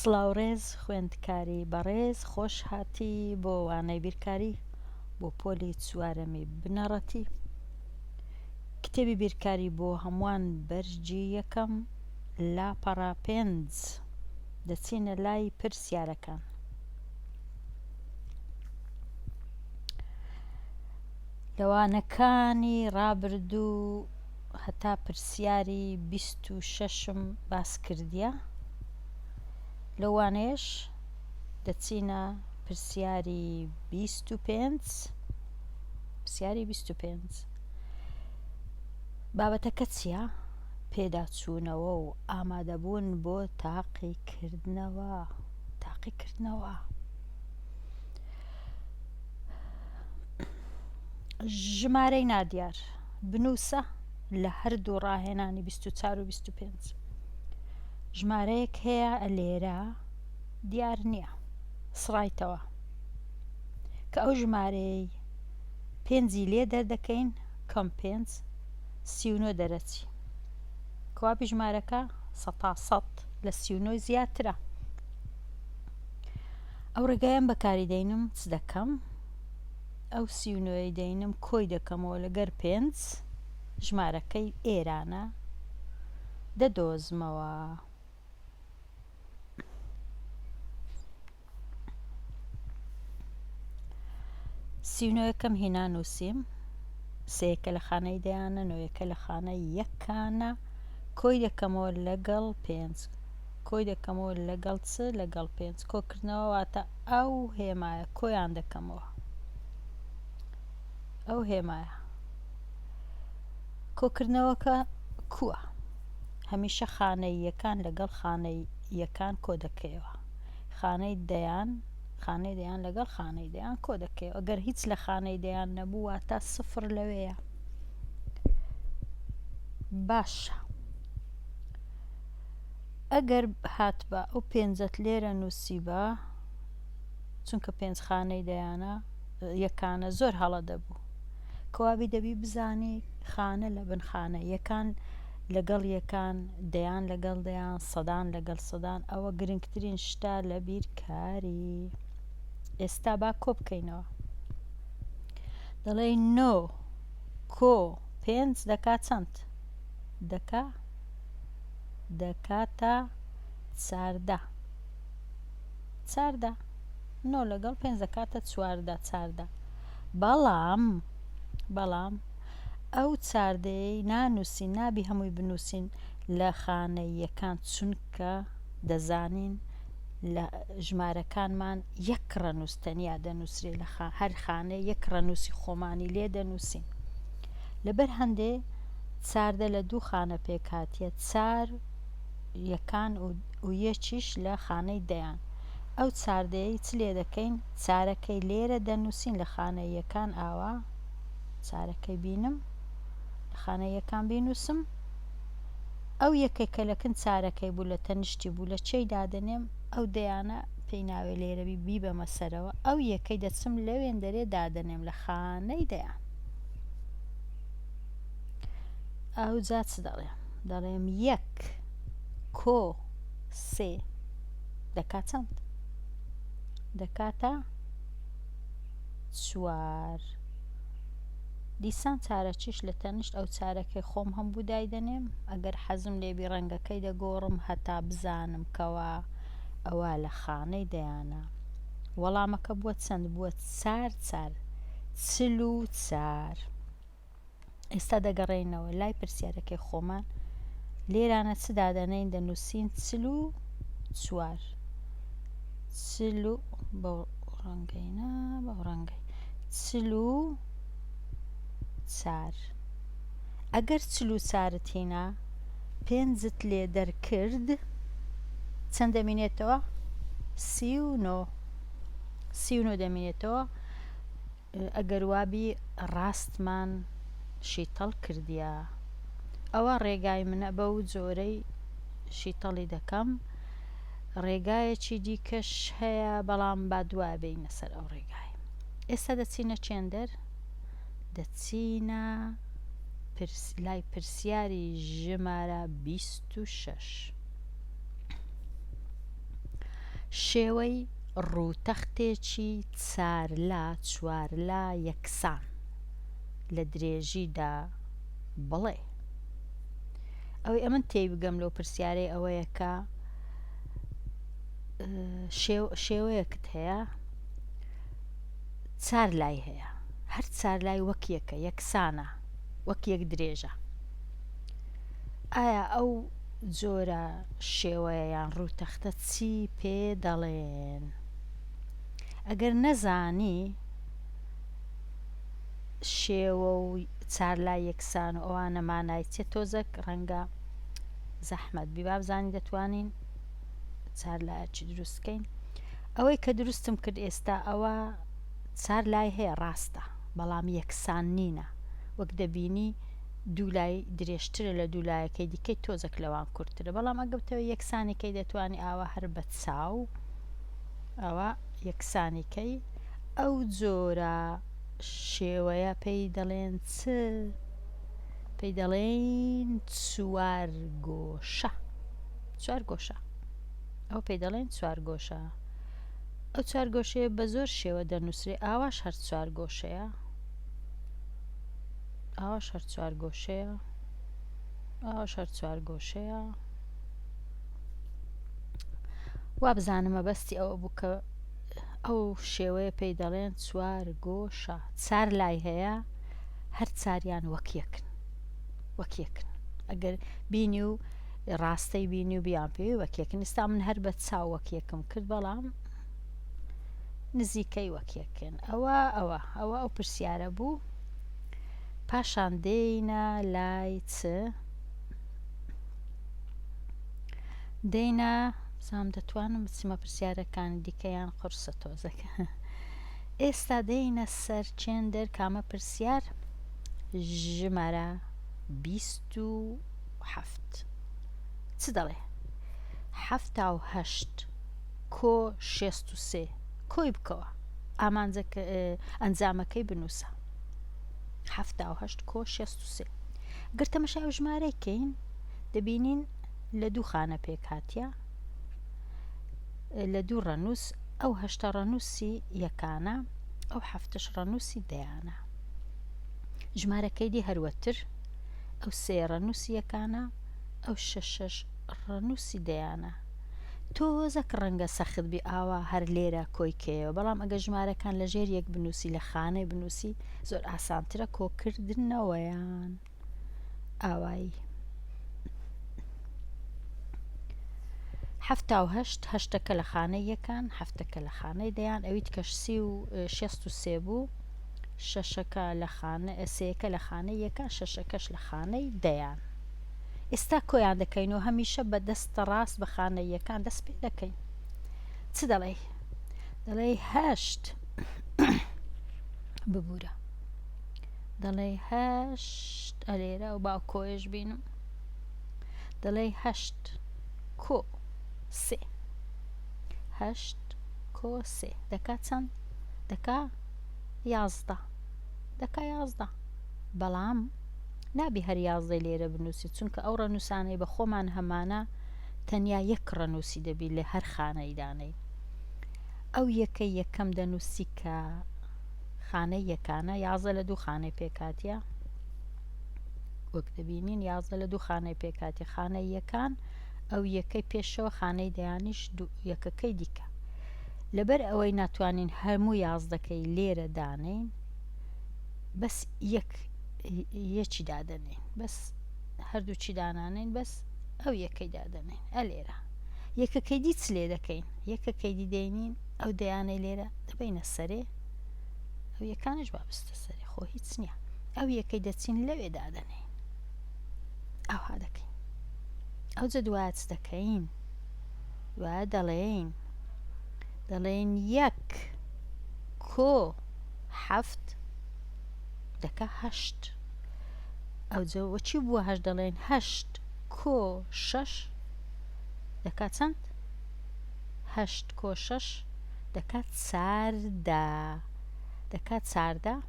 سڵاوڕێز خوێندکاری بەڕێز خۆش هاتی بۆ وانەی بیرکاری بۆ پۆلی چوارەمی بنەڕەتی کتێبی بیرکاری بۆ هەمووان بەرجی یەکەم لاپەڕە 5 دەچینە لای پرسیارەکان. لەوانەکانی ڕابردوو هەتا پرسیاری 26م باس کردیە. لەوانەیەش دەچینە پرسیاری 25. بابەتەکە چییە؟ پێداچوونەوە و ئامادەبوون بۆ تاقیکردنەوە. ژمارەی نادیار بنووسە لە هەردوو ڕاهێنانی 24 و 25. ژمارەیەک هەیە لێرە دیار نییە، سڕایتەوە کە ئەو ژمارەی 5 لێ دەردەکەین کەم 5 39 دەرەچی. کەوابی ژمارەکە 100 لە 39 زیاترە. ئەو ڕێگایان بەکاری دەینم چ دەکەم؟ ئەو 39 دەینم کۆی دەکەمەوە لەگەر 5 ژمارەکەی ئێرانە دەدۆزمەوە. سیونۆیەکەم هینا نووسیم، سەیەکە لە خانەی دەیانە، نۆیەکە لە خانەی یەکانە، کۆی دەکەمەوە لەگەڵ 5 کۆی دەکەمەوە لەگەڵ چ لەگەڵ 5 کۆکردنەوە واتە ئەو هێمایە کۆیان دەکەمەوە. ئەو هێمایە کۆکردنەوەکە کووە؟ هەمیشە خانەی یەکان لەگەڵ خانەی یەکان کۆ دەکەیەوە. خانەی دەیان لەگەڵ خانەی دەیان کۆ دەکەیەوە. ئەگەر هیچ لە خانەی دەیان نەبوو واتە 0 لەوەیە. باشە، ئەگەر هات بە ئەو 5 لێرە نووسی بە، چونکە 5 خانەی دەیانە یەکانە زۆر هەڵە دەبوو، کەوابی دەبی بزانی خانە لە بن خانە یەکان لەگەڵ یەکان، دەیان لەگەڵ دەیان، سەدان لەگەڵ سەدان. ئەوە گرنگترین شتە لە بیرکاری. ئێستا با کۆ بکەینەوە. دەڵێ 9 کۆ 5 دەکات چەند؟ دەکاتە 14. 9 لەگەڵ 5 دەکاتە 14. بەڵام ئەو 14ی نانووسین، نابی هەمووی بنووسین لە خانەی یەکان، چونکە دەزانین لە ژمارەکانمان یەک ڕەنووس تەنیا دەنووسرێ، لە هەر خانەی یەک ڕەنووسی خۆمانی لێ دەنووسین. لەبەر هەندێ 14 لە 2 خانە پێکاتیە، 4 یەکان و یەکیش لە خانەی دەیان. ئەو 14ی چ لێ دەکەین؟ چارەکەی لێرە دەنووسین لە خانەی یەکان. ئاوا چارەکەی بینم لە خانەی یەکان بینووسم. ئەو یەکەی کە لەکن چارەکەی بوو لە تەنیشتی بوو لە چێی دادنێم؟ ئەو دەیانە پێی ناوێ لێرە بی بەمە سەرەوە. ئەو یەکەی دەچم لەوێن دەرێ دادنێم لە خانەی دەیان. ئەو جا چ دەڵێم 1 کۆ 3 دەکات چەند؟ دەکاتە 4. دیسان چارەکیش لە تەنیشت ئەو چارەکەی خۆم هەموو دایدەنێم. ئەگەر حەزم لێبی ڕەنگەکەی دەگۆڕم هەتا بزانم کەوا ئەوە لە خانەی دەیانە. وەڵامەکە بووە چەند؟ بووە 44. ئێستا دەگەڕێینەوە لای پرسیارەکەی خۆمان. لێرانە چ دادەنەین؟ دەنووسین 44. بەو ڕەنگەی 44. ئەگەر 44 هینا 5 لێ دەرکرد چەند دەمینێتەوە؟ 39 دەمینێتەوە. ئەگەر وابی ڕاستمان شیتەڵ کردیە. ئەوە ڕێگای منە، بەو جۆرەی شیتەڵی دەکەم. ڕێگایەکی دیکەش هەیە بەڵام با دوای بینە سەر ئەو ڕێگای. ئێستا دەچینە چێندەر؟ دەچینە لای پرسیاری ژمارە 26. شێوەی ڕووتەختێکی چارلا چوارلا یەکسان لە درێژیدا بڵێ. ئەوەی ئەمن تێی بگەم لەو پرسیارەی ئەوەیە کە شێوەیەکت هەیە چار لای هەیە، هەر چار لای وەک یەکە، یەکسانە، وەک یەک درێژە. ئایا ئەو جۆرە شێوەیە یان ڕووتەختە چی پێ دەڵێن؟ ئەگەر نەزانی شێوە و چارلای یەکسان و ئەوانە مانای چێت، تۆزێک ڕەنگە زەحمەت بی با بزانین دەتوانین چارلایەکی دروستکەین. ئەوەی کە دروستم کرد ئێستا ئەوە چار لای هەیە، ڕاستە، بەڵام یەکسان نینە. وەک دەبینی دوو لای درێژترە لە دوو لایەکەی دیکەی، تۆزێک لەوان کورتترە، بەڵام ئەگەبتەوە یەکسانێکەی دەتوانی ئاوا هەر بە چاو ئەوە یەکسانێکەی. ئەو جۆرە شێوەیە پێی دەڵێن چ؟ پێی دەڵێن چوارگۆشە. چوارگۆشە، ئەو پێی دەڵێن چوارگۆشە. ئەو چوارگۆشەیە بە زۆر شێوە دەنووسرێ، ئاواش هەر چوارگۆشەیە، ئاواش هەر چوارگۆشەیە، ئاواش هەر چوارگۆشەیە. وا بزانم مەبەستی ئەوە بوو کە ئەو شێوەیە پێی دەڵێن چوارگۆشە. چار لای هەیە، هەر چاریان وەک یەکن، وەک یەکن. ئەگەر بینی و ڕاستەی بینی و بیان پێی وەک یەکن. ئێستا من هەر بە چاو وەک یەکم کرد، بەڵام نزیکەی وەک یەکن. ئەوە ئەو پرسیارە بوو. پاشان دێینە لای چ؟ دێینە زام دەتوانم بچمە پرسیارەکانی دیکەیان قورسە تۆزەکە. ئێستا دێینە سەر چێندەر کامە پرسیار؟ ژمارە 27. چ دەڵێ؟ 78 کۆ 63 کۆی بکەوە، ئەنجامەکەی بنووسە. 78 کۆ 63. گەر تەمەشای ئەو ژمارەی کەین، دەبینین لە دوو خانە پێک هاتیە، لە دوو ڕەنووس. ئەو 8 ڕەنووسی یەکانە، ئەو 7 ڕەنووسی دەیانە. ژمارەکەی دی هەروەتر، ئەو 3 ڕەنووسی یەکانە، ئەو 6 ڕەنووسی دەیانە. تۆزەک ڕەنگە سەخت بی ئاوا هەر لێرە کۆی کێوە، بەڵام ئەگە ژمارەکان لە ژێر یەک بنووسی، لە خانەی بنووسی، زۆر ئاسانترە کۆکردنەوەیان. ئاوایی 78 هەشتەکە لە خانەی یەکان، هەفتەکە لە خانەی دەیان، ئەویت کە 63 بوو، شەشەکە لە خانە، سێەکە لە خانەی یەکان، شەشەکەش لە خانەی دەیان. ئێستا کۆیان دەکەینەوە، هەمیشە بە دەستە ڕاست بە خانەی یەکان دەست پێ دەکەین. چ دەڵێ؟ دەڵێ 8 ببوورە، دەڵێ 8 ئەلێرە و باو کۆیش بینم، دەڵێ 8 کۆ 3. 8 کۆ 3 دەکا چەند؟ دەکا 11. دەکا 11. بەڵام نابی هەر 11 لێرە بنووسی، چونکە ئەو ڕەنووسانەی بە خۆمان هەمانە تەنیا یەک ڕەنووسی دەبی لە هەر خانەی دانەی. ئەو یەکەی یەکەم دەنووسی کە خانەی یەکانە، 11 لە دوو خانەی پێکاتیە، وەک دەبینین 11 لە دوو خانەی پێکاتی، خانەی یەکان، ئەو یەکەی پێشەوە خانەی دەیانیش یەکەکەی دیکە. لەبەر ئەوەی ناتوانین هەموو 11کەی لێرە دانین، بەس یەکی دادەنین، بەس هەردووچی دانانین، بەس ئەو یەکەی دادەنین. ئەلێرە یەکەکەی دی چ لێ دەکەین؟ یەکەکەی دی دەینین، ئەو دەیانەی لێرە دەبینە سەرێ، ئەو یەکانش بابستە سەرێ، خۆ هیچ نییە. ئەو یەکەی دەچین لەوێ دادەنین، ئەوها دەکەین. ئەو جە دوایە چ دەکەین؟ دوایە دەڵێن 1 کۆ 7 دەکا 8. ئەو جەوە چی بووە 8 دەڵێن 8 کۆ 6 دەکا چەند؟ 8 کۆ 6 دەکا 14. دەکا 14.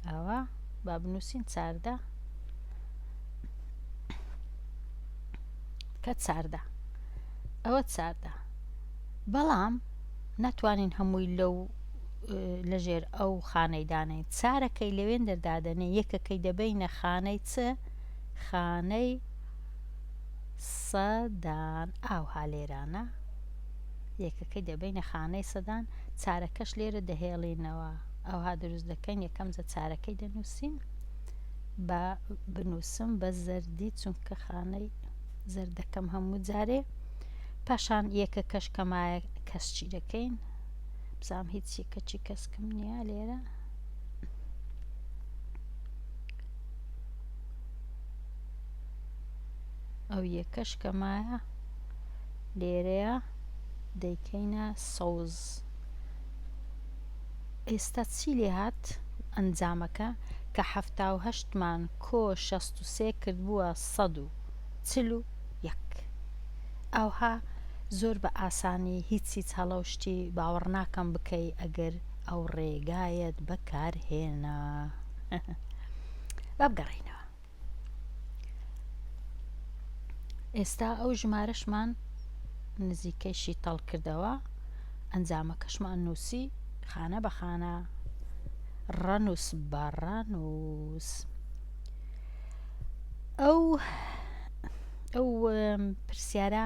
ئەوە با بنووسین 14 کە 14. ئەوە 14. بەڵام ناتوانین هەمووی لەژێر ئەو خانەی دانین. چارەکەی لەوێن دەردادەنێ یەکەکەی دەبینە خانەی خانەی سەدان ئاوها لێرانە یەکەکەی دەبینە خانەی سەدان چارەکەش لێرە دەهێڵینەوە ئەوها دروست دەکەین یەکەم جە چارەکەی دەنووسین بە بنووسم بە زەردی چونکە خانەی زەردەکەم هەموو جارێ پاشان یەکەکەش کەمایە کەسچی دەکەین بزانم هیچ یەکەچی کەسکم نییە لێرە ئەو یەکەش کەمایە لێرەیە دەیکەینە سەوز ئێستا چی لێ هات ئەنجامەکە کە 78مان کۆ 63 کرد بووە 141 ئەوها زۆر بە ئاسانی هیچ هەڵە و شتی باوەڕ ناکەم بکەی ئەگەر ئەو ڕێگایەت بەکارهێنا با بگەڕێینەوە ئێستا ئەو ژمارەشمان نزیکەیشی تەڵ کردەوە ئەنجامەکەشمان نووسی خانە بە خانە ڕەنووس بە ڕەنووس ئەو پرسیارە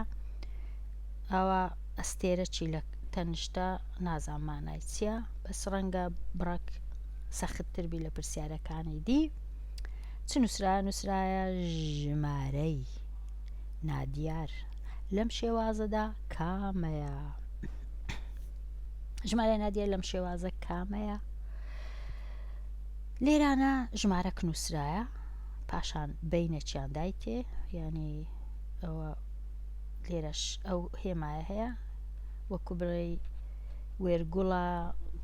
ئەوە ئەستێرە چی لە تەنیشتە نازانمانای چییە بەس ڕەنگە بڕێک سەختتربی لە پرسیارەکانی دی چ نووسرایە ژمارەی نادیار لەم شێوازەدا کامەیە ژمارە نادیار لەم شێوازە کامەیە لێرانە ژمارەک نووسرایە پاشان بینەچیان دایتێ ینی ئەوە لێرەش ئەو هێمایە هەیە وەکو بڵێ وێرگوڵە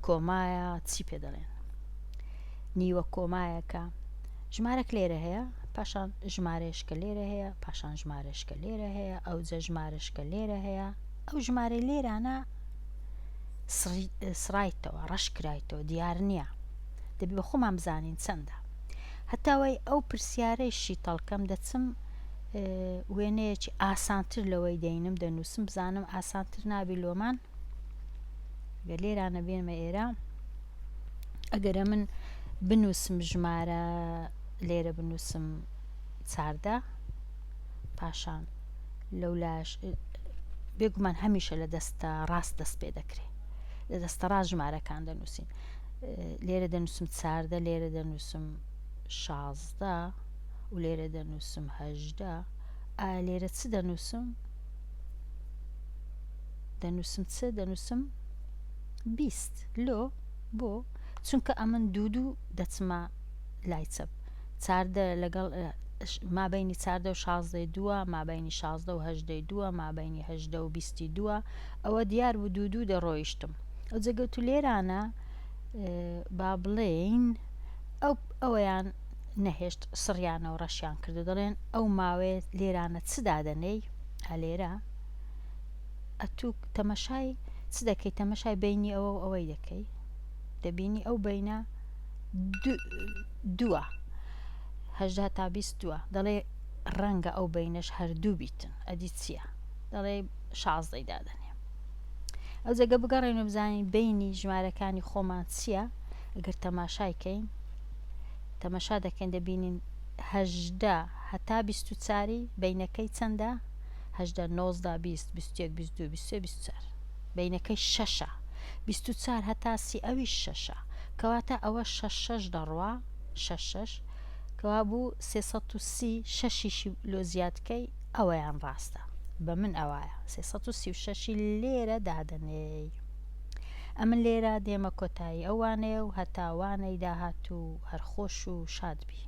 کۆمایە چی پێ دەڵێن نیوە کۆمایەکە ژمارەك لێرە هەیە پاشان ژمارەشکە لێرە هەیە پاشان ژمارەشکە لێرە هەیە ئەو جە ژمارەشکە لێرە هەیە ئەو ژمارەی لێرانە سرایتەوە ڕەشکرایتەوە دیار نییە دەبی بە خۆمان بزانین چەندە هەتاوەی ئەو پرسیارەیشی تەڵکەم دەچم وێنەیەکی ئاسانتر لەوەی دەینم دەنووسم بزانم ئاسانتر نابی لۆمان گە لێرانە بێنمە ئێرە ئەگەرە من بنووسم ژمارە لێرە بنووسم 14 پاشان لەولاش بێگومان هەمیشە لە دەستە ڕاست دەست پێ دەکرێت لە دەستە ڕاست ژمارەکان دەنووسین لێرە دەنووسم 14 لێرە دەنووسم 16 و لێرە دەنووسم 18 لێرە چ دەنووسم دەنووسم 20 لۆ بۆ چونکە ئەمن دوو دەچمە لای چەپ 14 لەگەڵ مابینی 14 و 16 دووە مابینی 16 و 18 دووە مابینی 18 و 22 ئەوە دیار بوو دوو دەڕۆیشتم ئەو جەگەوت و لێرانە با بڵێین ئەوەیان نەهێشت سڕیانە و ڕەشیان کردو دەڵێن ئەو ماوەیە لێرانە چ دادەنەی هەلێرە ئەتوو تەمەشای چ دەکەی تەمەشای بینی ئەوە و ئەوەی دەکەی دەبینی ئەو بینە دووە 18 تا 22 دەڵێ ڕەنگە ئەو بینەش هەردوو بیتن ئەدی چییە دەڵێ 16 دادەنێ ئەو جەگە بگەڕێن و بزانین بینی ژمارەکانی خۆمان چییە ئەگەر تەماشایکەین تەمەشا دەکەین دەبینین 18 هەتا 24 بینەکەی چەندە 18 19 20 21 22 23 24 بینەکەی 6 24 هەتا 30 ئەوی 6 کەواتە ئەوە 6 دەڕوا 6 کەوا بوو 330 شەشیشی لۆ زیادکەی ئەوەیان ڕاستە بە من ئەوایە 336 لێرە دادەنێ ئەمن لێرە دێمە کۆتایی ئەوانەیە و هەتاوانەی داهات و هەرخۆش و شادبی